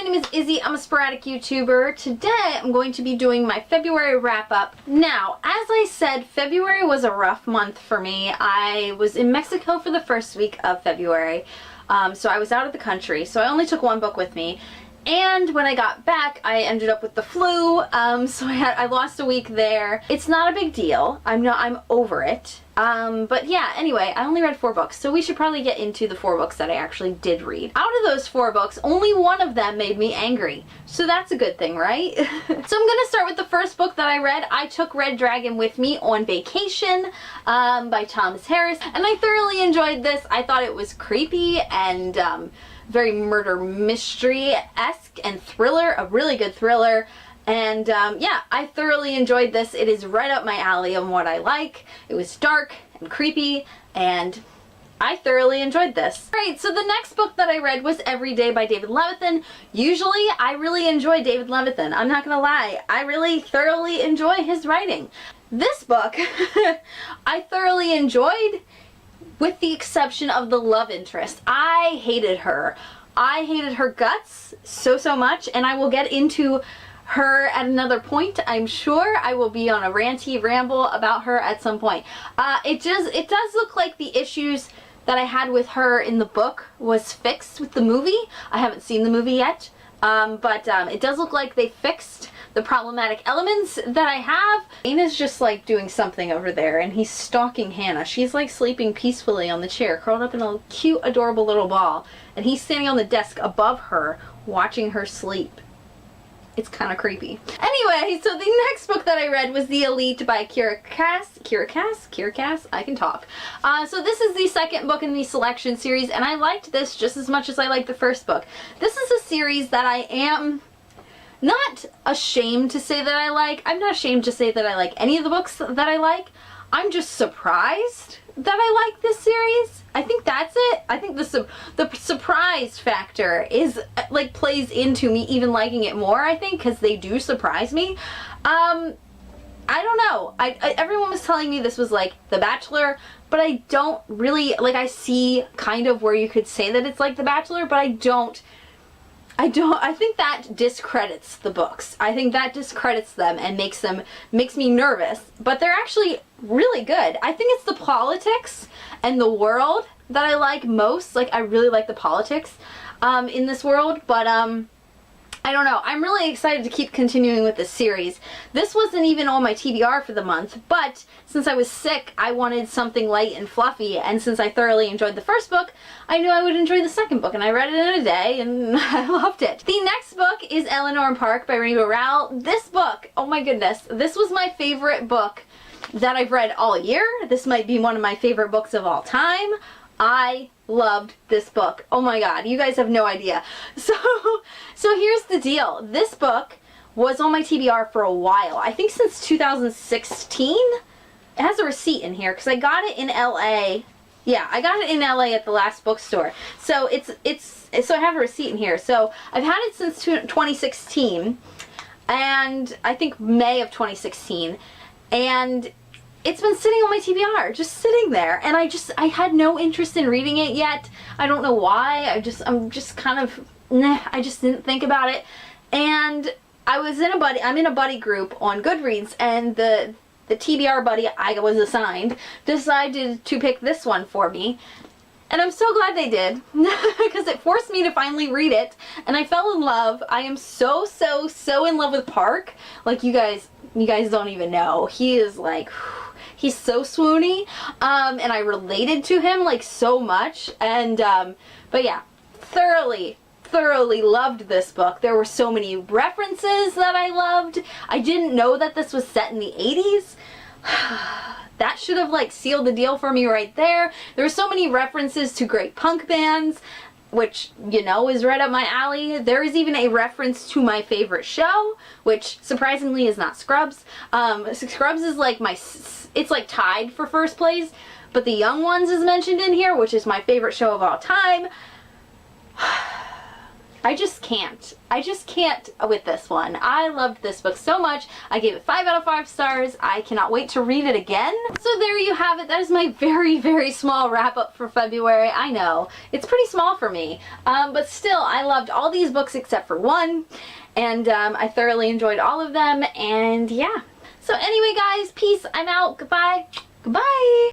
name is Izzy. I'm a sporadic YouTuber. Today I'm going to be doing my February wrap-up. Now, as I said, February was a rough month for me. I was in Mexico for the first week of February, so I was out of the country, so I only took one book with me. And when I got back, I ended up with the flu, so I lost a week there. It's not a big deal. I'm over it. But yeah, anyway, I only read 4 books, so we should probably get into the 4 books that I actually did read. Out of those 4 books, only one of them made me angry. So that's a good thing, right? So I'm gonna start with the first book that I read. I took Red Dragon with me on vacation, by Thomas Harris, and I thoroughly enjoyed this. I thought it was creepy and, very murder mystery-esque and thriller, a really good thriller. And yeah, I thoroughly enjoyed this. It is right up my alley on what I like. It was dark and creepy, and I thoroughly enjoyed this. Alright, so the next book that I read was Every Day by David Levithan. Usually, I really enjoy David Levithan. I'm not gonna lie. I really thoroughly enjoy his writing. This book, I thoroughly enjoyed, with the exception of the love interest. I hated her. I hated her guts so much, and I will get into her at another point. I'm sure I will be on a ranty ramble about her at some point. It does look like the issues that I had with her in the book was fixed with the movie. I haven't seen the movie yet, but it does look like they fixed the problematic elements that I have. Ina's just like doing something over there, and he's stalking Hannah. She's like sleeping peacefully on the chair, curled up in a cute, adorable little ball, and he's standing on the desk above her, watching her sleep. It's kind of creepy. Anyway, so the next book that I read was The Elite by Kira Cass? I can talk. So this is the second book in the selection series, and I liked this just as much as I liked the first book. This is a series that I am not ashamed to say that I like. I'm not ashamed to say that I like any of the books that I like. I'm just surprised that I like this series. I think that's it. I think the surprise factor is like plays into me even liking it more, I think, because they do surprise me. I don't know. Everyone was telling me this was like The Bachelor, but I don't really, like, I see kind of where you could say that it's like The Bachelor, but I think that discredits the books. I think that discredits them and makes me nervous, but they're actually really good. I think it's the politics and the world that I like most. Like, I really like the politics in this world, but I don't know. I'm really excited to keep continuing with this series. This wasn't even on my TBR for the month, but since I was sick, I wanted something light and fluffy, and since I thoroughly enjoyed the first book, I knew I would enjoy the second book, and I read it in a day, and I loved it. The next book is Eleanor Park by Rainbow Rowell. This book, oh my goodness, this was my favorite book that I've read all year. This might be one of my favorite books of all time. I loved this book. Oh my god, you guys have no idea. So here's the deal. This book was on my TBR for a while. I think since 2016. It has a receipt in here because I got it in LA. Yeah, I got it in LA at the last bookstore. So so I have a receipt in here. So I've had it since 2016, and I think May of 2016, and it's been sitting on my TBR, just sitting there, and I had no interest in reading it yet. I don't know why. I'm just kind of, I just didn't think about it. And I'm in a buddy group on Goodreads, and the TBR buddy I was assigned decided to pick this one for me. And I'm so glad they did, because it forced me to finally read it, and I fell in love. I am so in love with Park. Like, you guys don't even know. He is like, he's so swoony, and I related to him like so much, and but yeah, thoroughly loved this book. There were so many references that I loved. I didn't know that this was set in the 80s. That should have like sealed the deal for me right there. There were so many references to great punk bands, which, you know, is right up my alley. There is even a reference to my favorite show, which surprisingly is not Scrubs. Scrubs is like it's like tied for first place, but The Young Ones is mentioned in here, which is my favorite show of all time. I just can't. I just can't with this one. I loved this book so much. I gave it 5 out of 5 stars. I cannot wait to read it again. So there you have it. That is my very, very small wrap up for February. I know, it's pretty small for me. But still, I loved all these books except for one. And I thoroughly enjoyed all of them. And yeah. So anyway, guys, peace. I'm out. Goodbye. Goodbye.